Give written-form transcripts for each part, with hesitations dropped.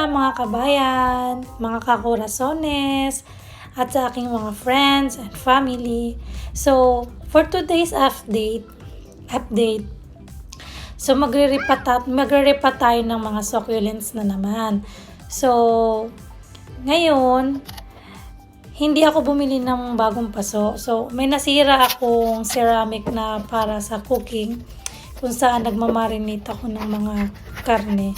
mga kabayan, mga kakurasones, at sa aking mga friends and family. So, for today's update, so magre-repa tayo ng mga succulents na naman. So, ngayon, hindi ako bumili ng bagong paso. So, may nasira akong ceramic na para sa cooking kung saan nagmamarinate ako ng mga karne.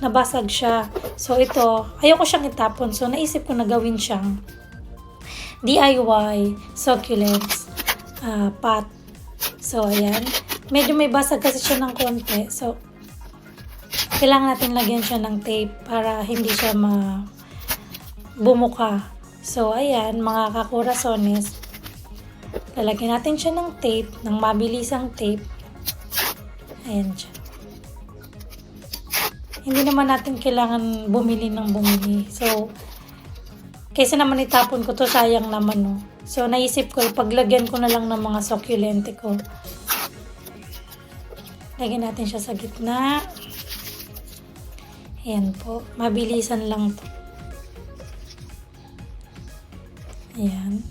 Nabasag siya. So, ito, ayoko siyang itapon. So, naisip ko na gawin siyang DIY succulents pot. So, ayan. Medyo may basag kasi siya ng konti. So, kailangan natin lagyan siya ng tape para hindi siya bumuka. So, ayan, mga kakurasones, lalagyan natin siya ng tape, ng mabilisang tape. Ayan siya. Hindi naman natin kailangan bumili ng bumili. So, kaysa naman itapon ko to, sayang naman, no? So, naisip ko, paglagyan ko na lang ng mga succulente ko. Lagyan natin siya sa gitna. Ayan po. Mabilisan lang to. Ayan.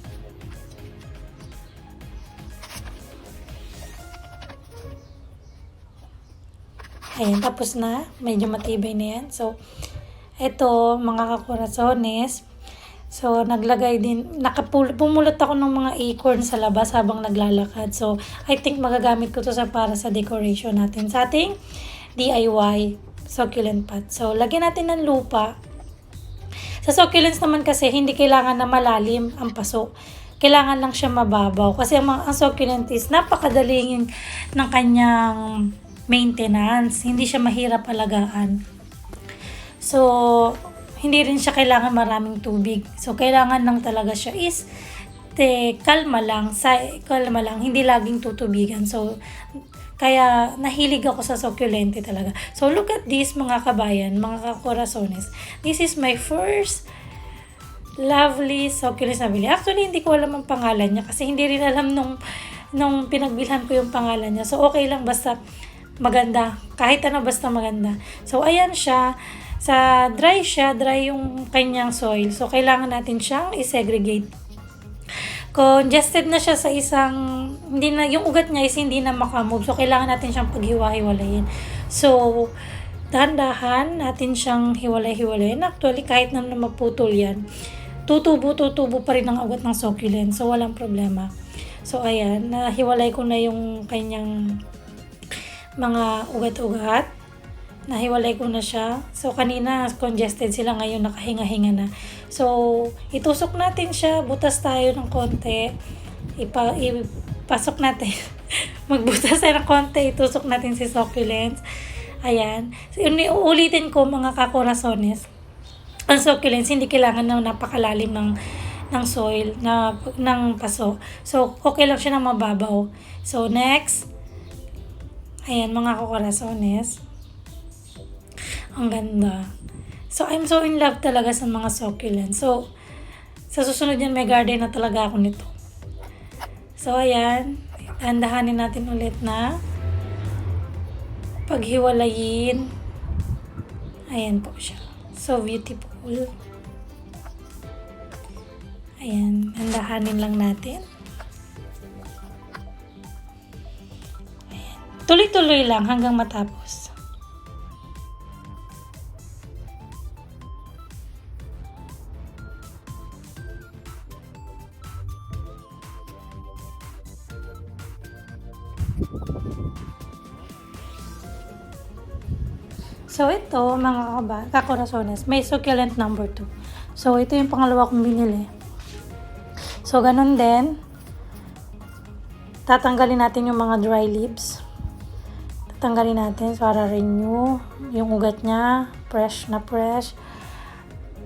Ayan, tapos na. Medyo matibay na yan. So, eto, mga kakurasones. So, naglagay din, pumulot ako ng mga acorn sa labas habang naglalakad. So, I think magagamit ko to para sa decoration natin sa ating DIY succulent pot. So, lagyan natin ng lupa. Sa succulents naman kasi, hindi kailangan na malalim ang paso. Kailangan lang siya mababaw. Kasi ang succulent is napakadaling ng kanyang maintenance. Hindi siya mahirap alagaan. So, hindi rin siya kailangan maraming tubig. So, kailangan lang talaga siya is kalma lang, hindi laging tutubigan. So, kaya nahilig ako sa succulente talaga. So, look at this mga kabayan, mga kakurasones. This is my first lovely succulents na bili. Actually, hindi ko alam ang pangalan niya kasi hindi rin alam nung pinagbilhan ko yung pangalan niya. So, okay lang basta maganda. Kahit ano basta maganda. So, ayan siya. Dry yung kanyang soil. So, kailangan natin siyang i-segregate. Congested na siya sa yung ugat niya is hindi na makamove. So, kailangan natin siyang paghiwa-hiwalayin. So, dahan-dahan natin siyang hiwalay-hiwalayin. Actually, kahit na maputol yan, tutubo pa rin ang ugat ng succulent. So, walang problema. So, ayan, nahiwalay ko na yung kanyang mga ugat-ugat. Nahiwalay ko na siya. So, kanina congested sila, ngayon nakahinga-hinga na. So, itusok natin siya. Butas tayo ng konti. Ipasok natin. Magbutas tayo ng konti. Itusok natin si succulents. Ayan. So, ulitin ko mga kakurasones. Ang succulents, hindi kailangan na napakalalim ng soil, ng paso. So, okay lang siya na mababaw. So, next. Ayan, mga kakurasones. Ang ganda. So, I'm so in love talaga sa mga succulents. So, sa susunod yan, may garden na talaga ako nito. So, ayan. Tandahanin natin ulit na paghiwalayin. Ayan po siya. So, beautiful. Ayan. Tandahanin lang natin. Ayan. Tuloy-tuloy lang hanggang matapos. So, ito, mga kakurasones, may succulent number 2. So, ito yung pangalawa kong binili. So, ganun din. Tatanggalin natin yung mga dry leaves. Tatanggalin natin para renew yung ugat niya. Fresh na fresh.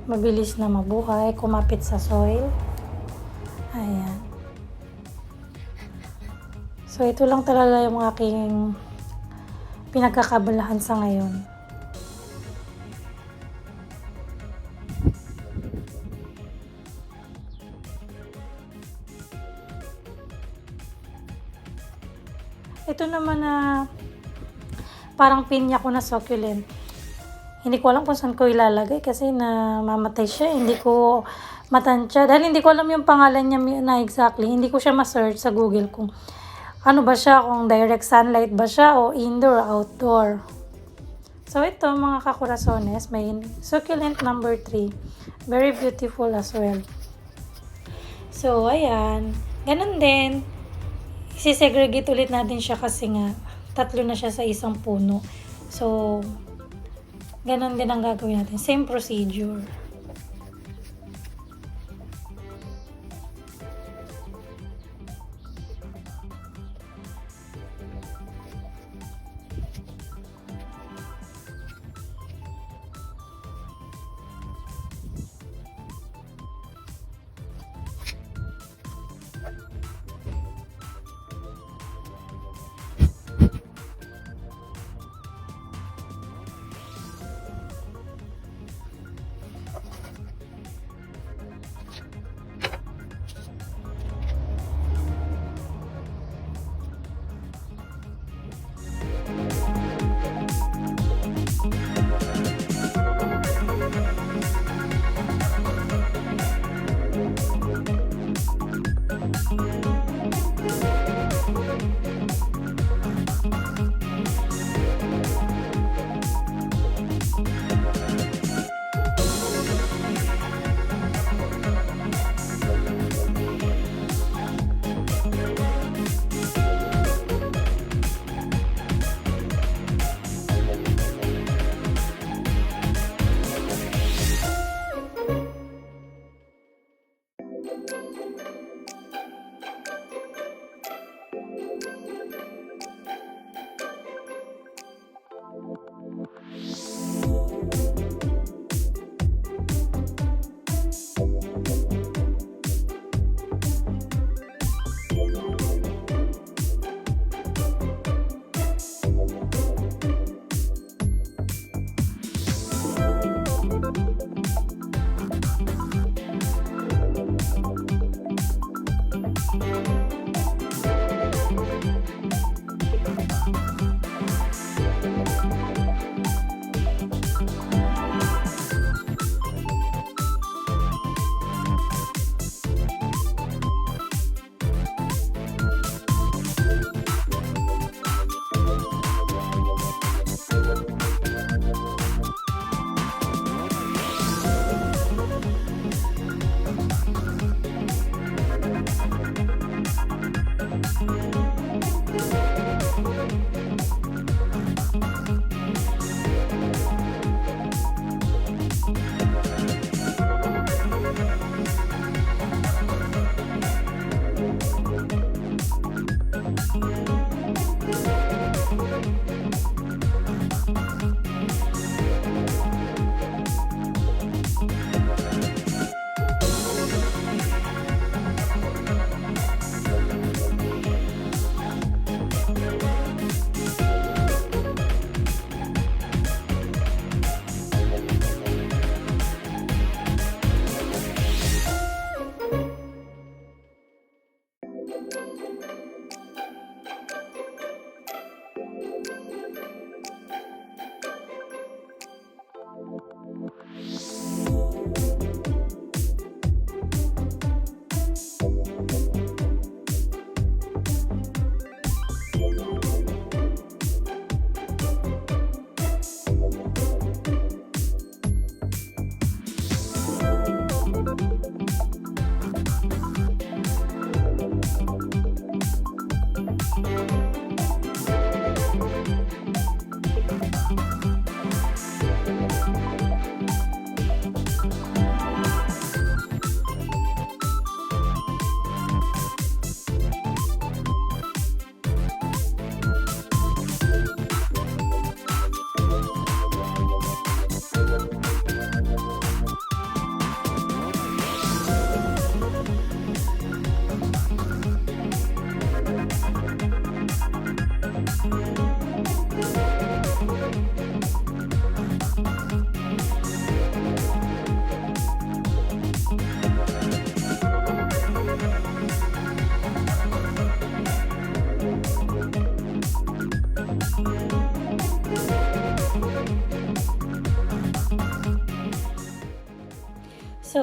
Mabilis na mabuhay. Kumapit sa soil. Ayan. So, ito lang talaga yung aking pinagkakabalahan sa ngayon. Ito naman na parang pinya ko na succulent. Hindi ko alam kung saan ko ilalagay kasi namamatay siya. Hindi ko matansya. Dahil hindi ko alam yung pangalan niya na exactly. Hindi ko siya ma-search sa Google kung ano ba siya, kung direct sunlight ba siya o indoor or outdoor. So ito mga kakurasones, may succulent number 3. Very beautiful as well. So ayan, ganun din. Isisegregate ulit natin siya kasi nga 3 na siya sa isang puno. So ganun din ang gagawin natin. Same procedure.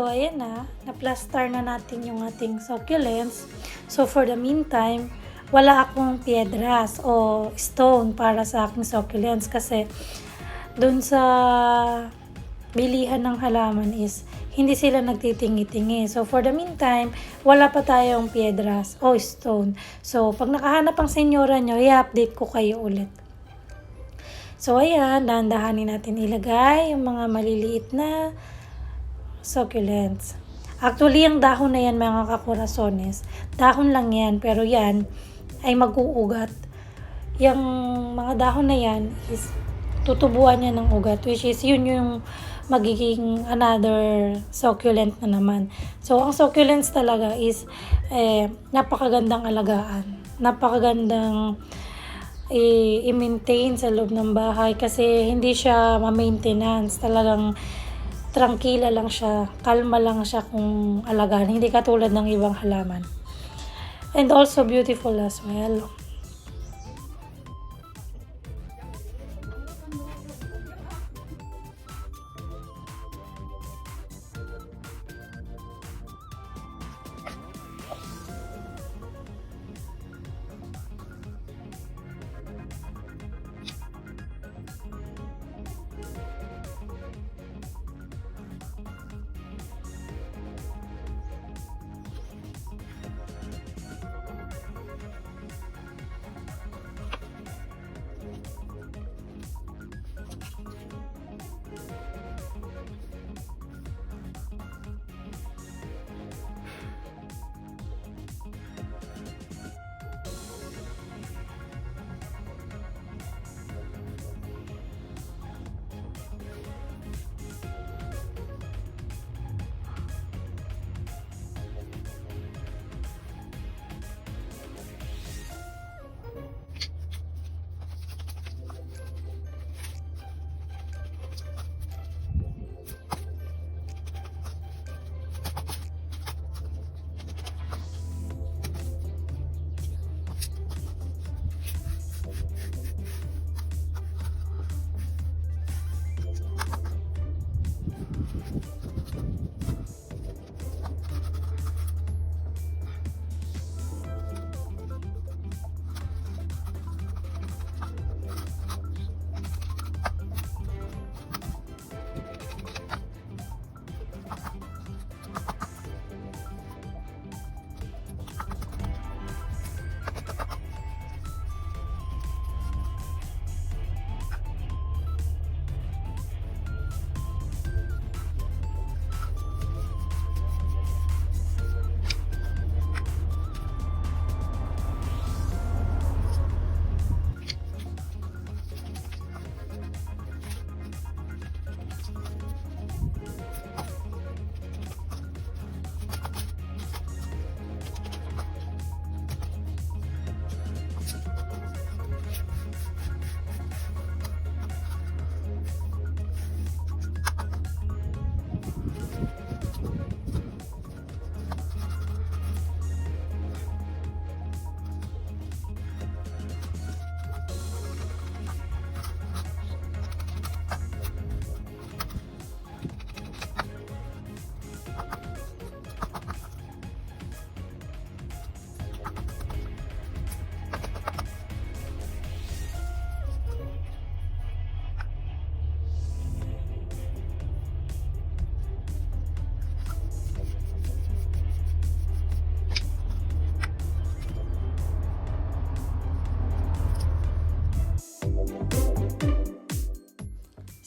So, ayan na-plaster na natin yung ating succulents. So, for the meantime, wala akong piedras o stone para sa aking succulents kasi dun sa bilihan ng halaman is hindi sila nagtitingi-tingi. So, for the meantime, wala pa tayong piedras o stone. So, pag nakahanap ang senyora nyo, i-update ko kayo ulit. So, ayan, dahan-dahanin natin ilagay yung mga maliliit na succulents. Actually, yung dahon na yan mga kakurasones, dahon lang yan, pero yan ay mag-uugat. Yung mga dahon na yan is tutubuan niya ng ugat, which is yun yung magiging another succulent na naman. So, ang succulents talaga is napakagandang alagaan. Napakagandang i-maintain sa loob ng bahay kasi hindi siya ma-maintenance. Talagang trangkila lang siya, kalma lang siya kung alagaan. Hindi katulad ng ibang halaman. And also beautiful as well.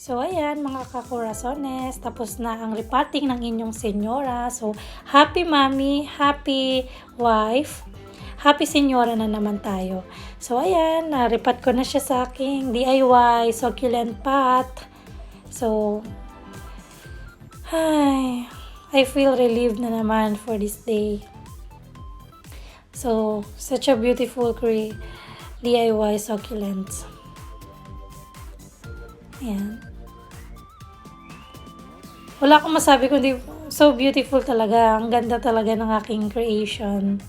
So, ayan mga kakurasones, tapos na ang repotting ng inyong senyora. So, happy mommy, happy wife, happy senyora na naman tayo. So, ayan, na-repot ko na siya sa aking DIY succulent pot. So, I feel relieved na naman for this day. So, such a beautiful DIY succulents. Ayan. Wala akong masabi kundi so beautiful talaga. Ang ganda talaga ng aking creation.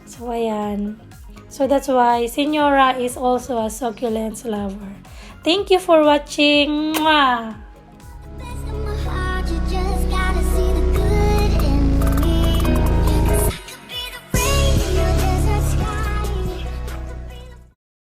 So, ayan. So, that's why Senyora is also a succulents lover. Thank you for watching. Mwah!